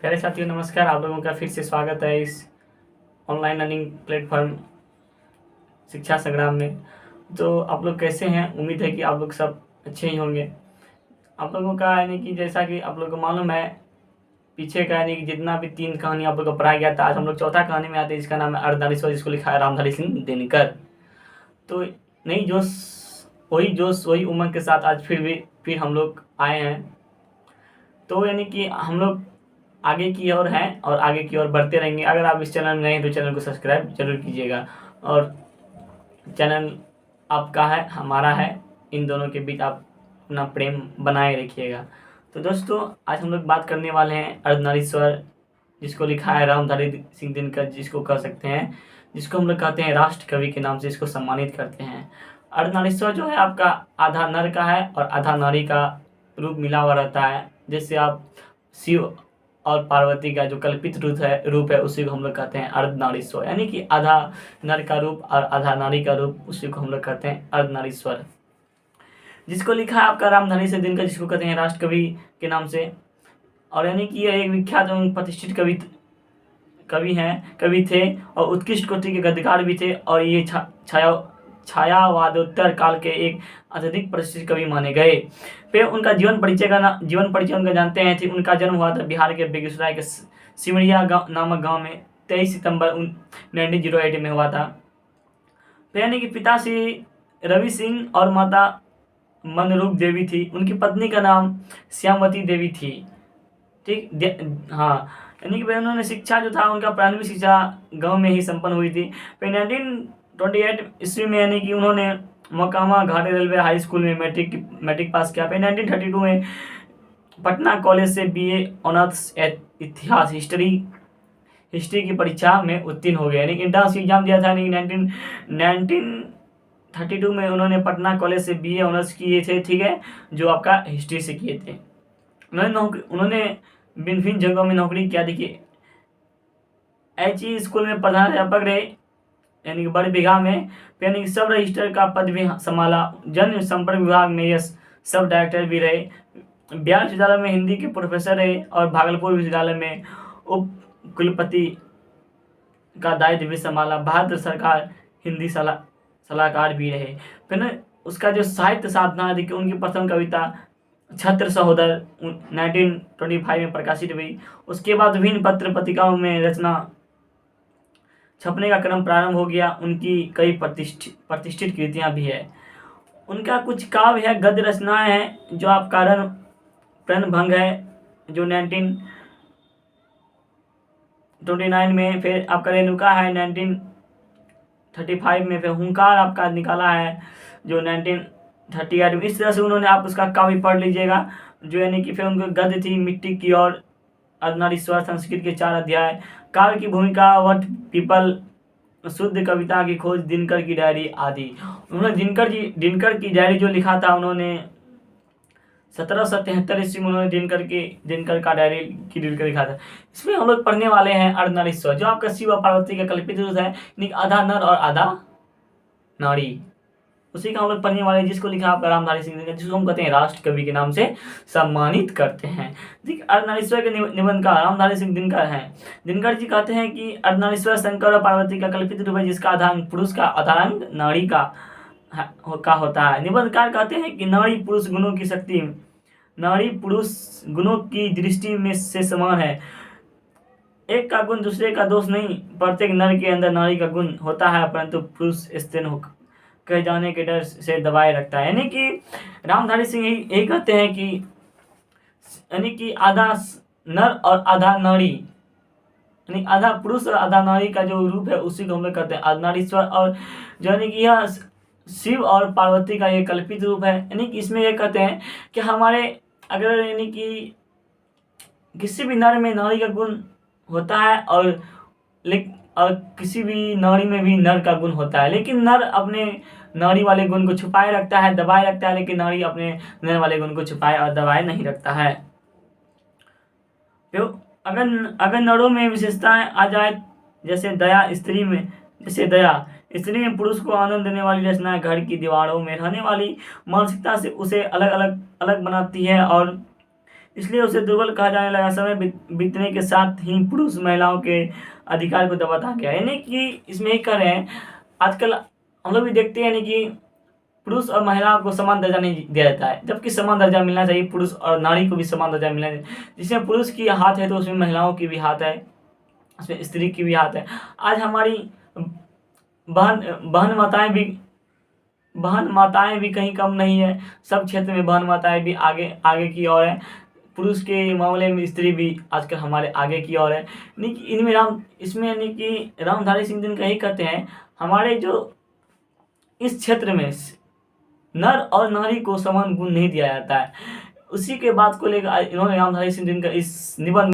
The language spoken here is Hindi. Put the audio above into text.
प्यारे साथियों नमस्कार। आप लोगों का फिर से स्वागत है इस ऑनलाइन लर्निंग प्लेटफॉर्म शिक्षा संग्राम में। तो आप लोग कैसे हैं? उम्मीद है कि आप लोग सब अच्छे ही होंगे। आप लोगों का यानी कि जैसा कि आप लोगों को मालूम है, पीछे का यानी कि जितना भी 3 कहानी आप लोग को पढ़ाया गया था, आज हम लोग चौथा कहानी में आते हैं, जिसका नाम है अर्धनारीश्वर, जिसको लिखा है रामधारी सिंह दिनकर। तो नई जोश वही उमंग के साथ आज फिर हम लोग आए हैं। तो यानी कि हम लोग आगे की ओर हैं और आगे की ओर बढ़ते रहेंगे। अगर आप इस चैनल में नए हैं तो चैनल को सब्सक्राइब जरूर कीजिएगा, और चैनल आपका है हमारा है, इन दोनों के बीच आप अपना प्रेम बनाए रखिएगा। तो दोस्तों आज हम लोग बात करने वाले हैं अर्धनारीश्वर, जिसको लिखा है रामधारी सिंह दिनकर, जिसको कह सकते हैं, जिसको हम लोग कहते हैं राष्ट्र कवि के नाम से इसको सम्मानित करते हैं। अर्धनारीश्वर जो है आपका आधा नर का है और आधा नारी का रूप मिला हुआ रहता है। जैसे आप शिव और पार्वती का जो कल्पित रूप है उसी को हम लोग कहते हैं अर्धनारीश्वर, यानी कि आधा नर का रूप और आधा नारी का रूप, उसी को हम लोग कहते हैं अर्धनारीश्वर, जिसको लिखा है आपका रामधारी सिंह दिनकर, जिसको कहते हैं राष्ट्र कवि के नाम से। और यानी कि यह एक विख्यात एवं प्रतिष्ठित कवि थे और उत्कृष्ट कोटि के गद्यकार भी थे, और ये छायावादोत्तर काल के एक अत्यधिक प्रसिद्ध कवि माने गए। फिर उनका जीवन परिचय उनका जानते हैं। थी उनका जन्म हुआ था बिहार के बेगूसराय के सिमरिया नामक गांव में 23 सितंबर 1908 में हुआ था। फिर यानी कि पिता श्री रवि सिंह और माता मनरूप देवी थी। उनकी पत्नी का नाम श्यामवती देवी थी। ठीक, हाँ, यानी कि उन्होंने शिक्षा जो था उनका प्राथमिक शिक्षा गांव में ही संपन्न हुई थी। फिर 1928 ईस्वी में यानी कि उन्होंने मोकामा घाटी रेलवे हाई स्कूल में मैट्रिक पास किया। फिर 1932 में पटना कॉलेज से BA ऑनर्स इतिहास हिस्ट्री की परीक्षा में उत्तीर्ण हो गए, यानी इंट्रांस एग्जाम दिया था। यानी 1932 में उन्होंने पटना कॉलेज से BA ऑनर्स किए थे, ठीक है, जो आपका हिस्ट्री से किए थे। उन्होंने भिन्न भिन्न जगहों में नौकरी किया। देखिए, HE स्कूल में प्रधानाध्यापक रहे, यानी कि बड़े बिघा में, यानी कि सब रजिस्टर का पद भी संभाला। जन संपर्क विभाग में यह सब डायरेक्टर भी रहे। बिहार विश्वविद्यालय में हिंदी के प्रोफेसर रहे और भागलपुर विश्वविद्यालय में उप कुलपति का दायित्व भी संभाला। भारत सरकार हिंदी सलाहकार भी रहे। फिर उसका जो साहित्य साधना, देखिए उनकी प्रथम कविता छत्र सहोदर 1925 में प्रकाशित हुई। उसके बाद विभिन्न पत्र पत्रिकाओं में रचना छपने का क्रम प्रारंभ हो गया। उनकी कई प्रतिष्ठित कृतियां भी है। उनका कुछ काव्य है, गद्य रचनाएं हैं, जो आपका प्रणभंग है जो 1929 में, फिर आपका रेणुका है 1935 में, फिर हुंकार आपका निकाला है जो 1938 में। इस तरह से उन्होंने, आप उसका काव्य पढ़ लीजिएगा, जो यानी कि फिर उनकी गद्य थी मिट्टी की और अर्धनारीश्वर, संस्कृत के 4 अध्याय, काव्य की भूमिका, वट पीपल, शुद्ध कविता की खोज, दिनकर की डायरी आदि। उन्होंने दिनकर की डायरी जो लिखा था, उन्होंने 1773 ईस्वी में उन्होंने दिनकर का डायरी की लिखा था। इसमें हम लोग पढ़ने वाले हैं अर्धनारीश्वर, जो आपका शिव और पार्वती का कल्पित रूप है, आधा नर और आधा नारी, उसी का हम लोग पढ़ने वाले, जिसको लिखा आपका रामधारी सिंह दिनकर, जिसको हम कहते हैं राष्ट्र कवि के नाम से सम्मानित करते हैं। देखिए, अर्धनारीश्वर के निबंधकार रामधारी सिंह दिनकर हैं। दिनकर जी कहते हैं कि अर्धनारीश्वर शंकर और पार्वती का कल्पित रूप है, जिसका आधांग पुरुष का आधांग नारी का होता है। निबंधकार कहते हैं कि नारी पुरुष गुणों की दृष्टि में से समान है। एक का गुण दूसरे का दोष नहीं। प्रत्येक नर के अंदर नारी का गुण होता है, परंतु पुरुष स्त्रीण कहे जाने के डर से दबाए रखता है। यानी कि रामधारी सिंह यही कहते हैं कि यानी कि आधा नर और आधा नारी, यानी आधा पुरुष और आधा नारी का जो रूप है, उसी को हम लोग कहते हैं अर्धनारीश्वर। और जो यानी कि यह शिव और पार्वती का ये कल्पित रूप है। यानी कि इसमें ये कहते हैं कि हमारे अगर यानी कि किसी भी नर में नारी का गुण होता है, और किसी भी नारी में भी नर का गुण होता है, लेकिन नर अपने नारी वाले गुण को छुपाए रखता है, दबाए रखता है, लेकिन नारी अपने नर वाले गुण को छुपाए और दबाए नहीं रखता है। तो अगर नरों में विशेषताएं आ जाए, जैसे स्त्री में पुरुष को आनंद देने वाली रचनाएं घर की दीवारों में रहने वाली मानसिकता से उसे अलग बनाती है, और इसलिए उसे दुर्बल कहा जाने लगा। समय बीतने के साथ ही पुरुष महिलाओं के अधिकार को दबाता गया। यानी कि इसमें ही कह रहे हैं, आजकल हम लोग भी देखते हैं यानी कि पुरुष और महिलाओं को समान दर्जा नहीं दिया जाता है, जबकि समान दर्जा मिलना चाहिए। पुरुष और नारी को भी समान दर्जा मिलना चाहिए। जिसमें पुरुष की हाथ है तो उसमें महिलाओं की भी हाथ है, उसमें स्त्री की भी हाथ है। आज हमारी बहन माताएं भी कहीं कम नहीं है। सब क्षेत्र में बहन माताएं भी आगे आगे की ओर है। पुरुष के मामले में स्त्री भी आजकल हमारे आगे की ओर है। यानी कि इसमें यानी कि रामधारी सिंह दिनकर यही कहते हैं, हमारे जो इस क्षेत्र में नर और नारी को समान गुण नहीं दिया जाता है। उसी के बात को लेकर इन्होंने रामधारी सिंह दिनकर इस निबंध